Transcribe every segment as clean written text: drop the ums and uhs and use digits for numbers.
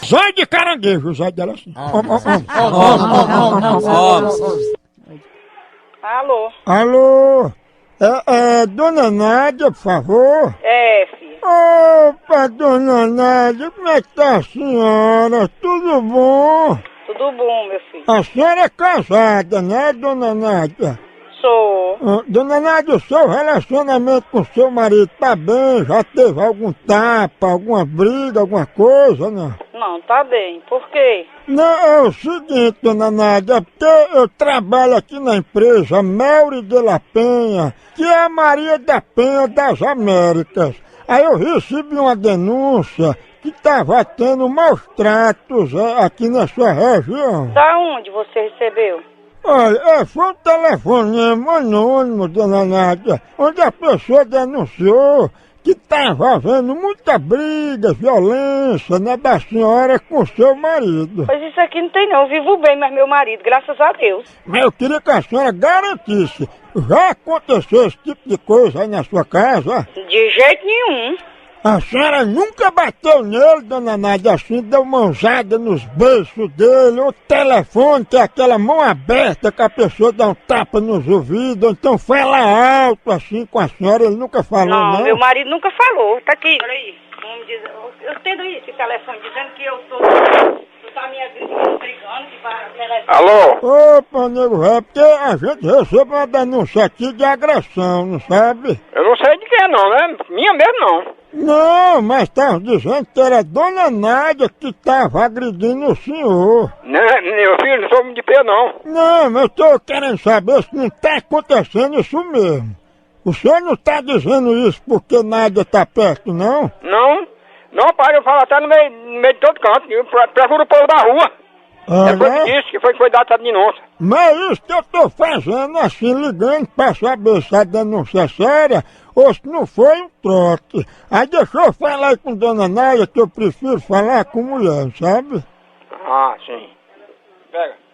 Zóio de caranguejo, o zóio dela assim. Alô? Alô? Dona Nádia, por favor? É, filho. Opa, dona Nádia, como é que tá a senhora? Tudo bom? Tudo bom, meu filho? A senhora é casada, né, dona Nádia? Sou. Dona Nádia, o seu relacionamento com o seu marido tá bem? Já teve algum tapa, alguma briga, alguma coisa, né? Não, tá bem. Por quê? Não, é o seguinte, dona Nádia, porque eu trabalho aqui na empresa Melri de la Penha, que é a Maria da Penha das Américas. Aí eu recebi uma denúncia que estava tendo maus tratos aqui na sua região. Da onde você recebeu? Olha, foi um telefonema anônimo, dona Nádia, onde a pessoa denunciou que estava havendo muita briga, violência, né, da senhora com o seu marido. Pois isso aqui não tem não. Eu vivo bem, mas meu marido, graças a Deus. Mas eu queria que a senhora garantisse, já aconteceu esse tipo de coisa aí na sua casa? De jeito nenhum. A senhora nunca bateu nele, dona Nádia, assim, deu mãozada nos beiços dele, ou telefone, que é aquela mão aberta que a pessoa dá um tapa nos ouvidos, ou então fala alto assim com a senhora, ele nunca falou, não? Meu marido nunca falou. Tá aqui. Olha aí. Vamos dizer, eu tenho aí esse telefone dizendo que eu tô... Tu tá me brigando que para telefone. Alô? Opa, nego, é porque a gente recebe uma denúncia aqui de agressão, não sabe? Eu não sei de quem não, né? Minha mesmo não. Não, mas estavam dizendo que era a dona Nádia que estava agredindo o senhor. Né, meu filho, não sou de pé não. Não, mas eu tô querendo saber se não tá acontecendo isso mesmo. O senhor não tá dizendo isso porque Nádia tá perto, não? Não, pai, eu falo até no meio de todo canto. Eu procuro o povo da rua. Depois né? que disse que foi dado essa denúncia. Mas isso que eu tô fazendo assim, ligando pra saber se a denúncia é séria ou se não foi um trote. Aí deixa eu falar aí com dona Nádia que eu prefiro falar com mulher, sabe? Ah, sim. Pega.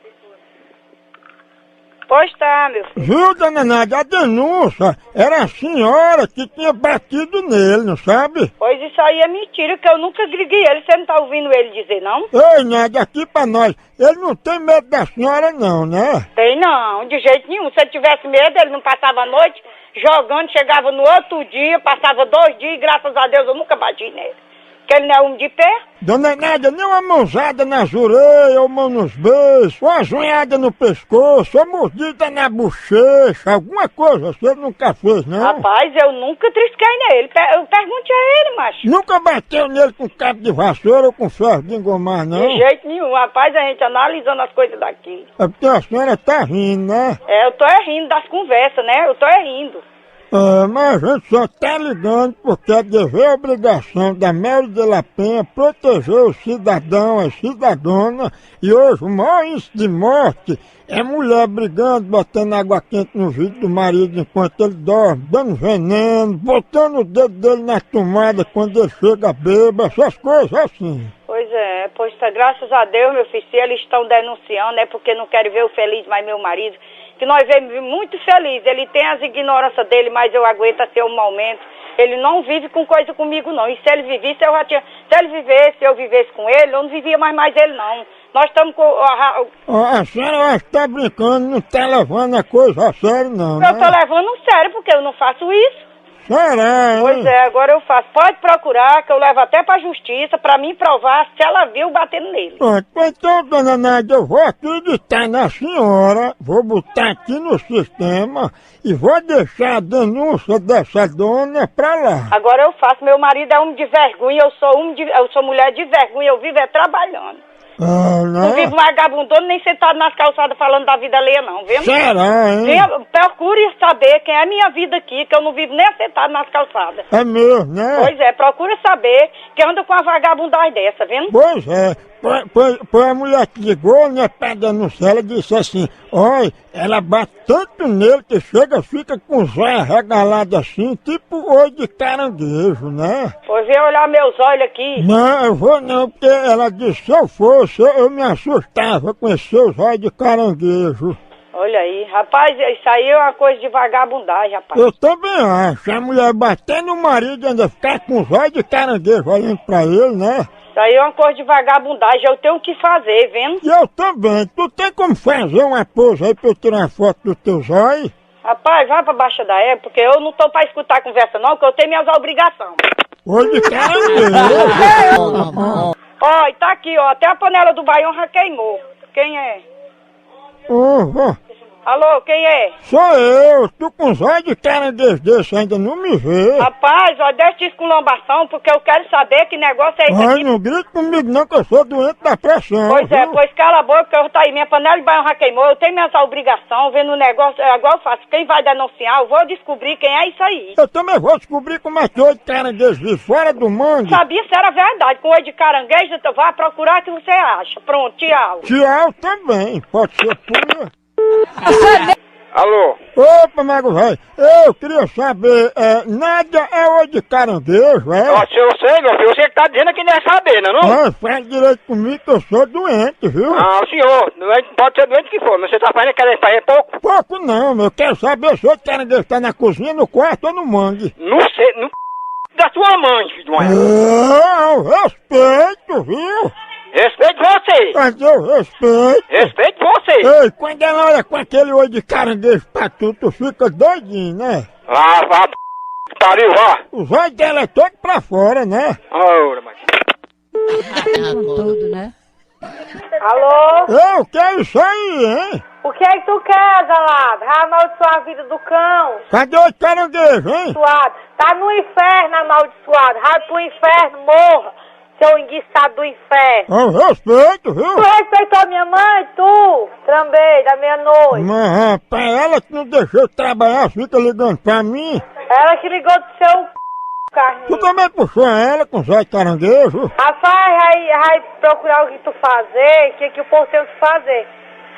Pois tá, meu filho. Viu, dona Nádia, a denúncia era a senhora que tinha batido nele, não sabe? Pois isso aí é mentira, que eu nunca griguei ele. Você não tá ouvindo ele dizer, não? Ei, Nádia, aqui pra nós, ele não tem medo da senhora não, né? Tem não, de jeito nenhum. Se ele tivesse medo, ele não passava a noite jogando, chegava no outro dia, passava 2 dias e graças a Deus eu nunca bati nele. Que ele não é um de pé. Dona Nádia, nem uma mãozada nas orelhas, ou mão nos beijos, ou uma zunhada no pescoço, ou mordida na bochecha, alguma coisa você nunca fez, não? Rapaz, eu nunca trisquei nele. Eu perguntei a ele, macho. Nunca bateu nele com cabo de vassoura ou com ferro de engomar, não? De jeito nenhum. Rapaz, a gente analisando as coisas daqui. É porque a senhora tá rindo, né? É, eu tô rindo das conversas, né? Eu tô rindo. Mas a gente só tá ligando porque é dever e obrigação da Melri de la Penha proteger o cidadão, a cidadona, e hoje o maior índice de morte é mulher brigando, botando água quente no vidro do marido enquanto ele dorme, dando veneno, botando o dedo dele na tomada quando ele chega bêbado, essas coisas assim. Pois tá, graças a Deus, meu filho, se eles estão denunciando é porque não querem ver o feliz, mas meu marido, que nós vemos muito feliz, ele tem as ignorâncias dele, mas eu aguento assim um momento, ele não vive com coisa comigo não, e se ele vivesse, eu já tinha, se ele vivesse, eu vivesse com ele, eu não vivia mais ele não, nós estamos com... A senhora acha que tá brincando, não tá levando a coisa a sério não, né? Eu tô levando sério, porque eu não faço isso. Será, hein? Pois é, agora eu faço. Pode procurar, que eu levo até pra justiça, pra mim provar se ela viu batendo nele. Pronto, então, dona Nádia, eu vou acreditar na senhora, vou botar aqui no sistema e vou deixar a denúncia dessa dona pra lá. Agora eu faço. Meu marido é um de vergonha, eu sou mulher de vergonha, eu vivo trabalhando. Não vivo vagabundando nem sentado nas calçadas falando da vida alheia não, viu? Será, hein? Procure saber quem é a minha vida aqui, que eu não vivo nem sentado nas calçadas. É mesmo, né? Pois é, procura saber que anda com uma vagabundagem dessa, viu? Pois é. Pois a mulher que ligou, né, pra denunciar, ela disse assim, olha, ela bate tanto nele que fica com os olhos arregalados assim, tipo olho de caranguejo, né? Pois vem olhar meus olhos aqui. Não, eu vou não, porque ela disse, se eu fosse, eu me assustava com esses seus olhos de caranguejo. Olha aí, rapaz, isso aí é uma coisa de vagabundagem, rapaz. Eu também acho, a mulher bater no marido e ainda ficar com os olhos de caranguejo olhando pra ele, né? Isso aí é uma coisa de vagabundagem, eu tenho que fazer, vendo? E eu também. Tu tem como fazer uma pose aí pra eu tirar uma foto dos teus olhos? Rapaz, vai pra baixa da égua, porque eu não tô pra escutar conversa não, que eu tenho minhas obrigações. Oi de caranguejo. Ó, e tá aqui, ó, até a panela do baião já queimou. Quem é? Uhum. Alô, quem é? Sou eu. Tu com os olhos de caranguejo desse ainda não me vê. Rapaz, ó, deixa de esculhambação, porque eu quero saber que negócio é esse Ai, aqui. não grite comigo não, que eu sou doente da pressão. Pois é, viu? pois cala a boca, porque eu tá aí, minha panela de baião já queimou, eu tenho minhas obrigações, vendo o negócio, é igual eu faço, quem vai denunciar, eu vou descobrir quem é isso aí. Eu também vou descobrir como é que oi de caranguejo vive fora do mangue. Sabia se era verdade, com oi de caranguejo, então vá procurar o que você acha. Pronto, tchau. Tchau também. Pode ser tua. Alô? Opa, Mago Velho. Eu queria saber, nada é oi de caranguejo, é? Ó, se eu sei, meu filho, você que tá dizendo que não é saber, não é não? Ah, faz direito comigo que eu sou doente, viu? Ah, o senhor, doente, pode ser doente que for, mas você tá fazendo querer fazer pouco? Pouco não, meu. Eu quero saber se o caranguejo tá na cozinha, no quarto ou no mangue. Não sei, não da sua mãe, filho de uma. Eu respeito, viu? Respeito você! Mas eu respeito. Respeito você! Ei, quando ela olha com aquele olho de caranguejo pra tu, tu fica doidinho, né? Vá, que pariu, vá! Os olhos dela é todo pra fora, né? Ora, mas... Tudo, né? Alô? Eu quero isso aí, hein? O que é que tu quer, Zalado? Vai amaldiçoar a vida do cão. Cadê o caranguejo, hein? Amaldiçoado. Tá no inferno, amaldiçoado. Vai pro inferno, morra. Seu enguiçado do inferno. Eu respeito, viu? Tu respeitou minha mãe, tu? Também, da meia-noite. Mas, rapaz, ela que não deixou eu trabalhar, fica ligando pra mim. Ela que ligou do seu Tu carninho. também puxou ela com os olhos de caranguejo? Rapaz, vai procurar o que tu fazer, que o povo tem o que fazer.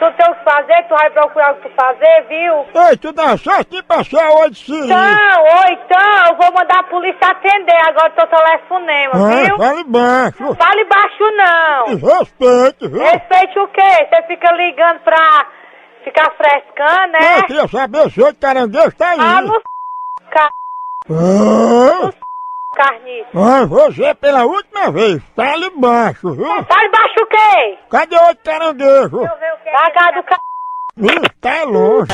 Tu tem o que fazer, tu vai procurar o que tu fazer, viu? Ei, tu dá certo em passar o olho de siri. Então, eu vou mandar a polícia atender agora teu telefonema, viu? Fale baixo. Fale baixo não. Respeito, viu? Respeite o quê? Você fica ligando pra ficar frescando, né? Eu queria saber se o olho de caranguejo tá aí. Ah, no Ah, carniça. vou dizer pela última vez, fale baixo, viu? Fale baixo o quê? Cadê o olho de caranguejo? Da casa do Ih, tá longe.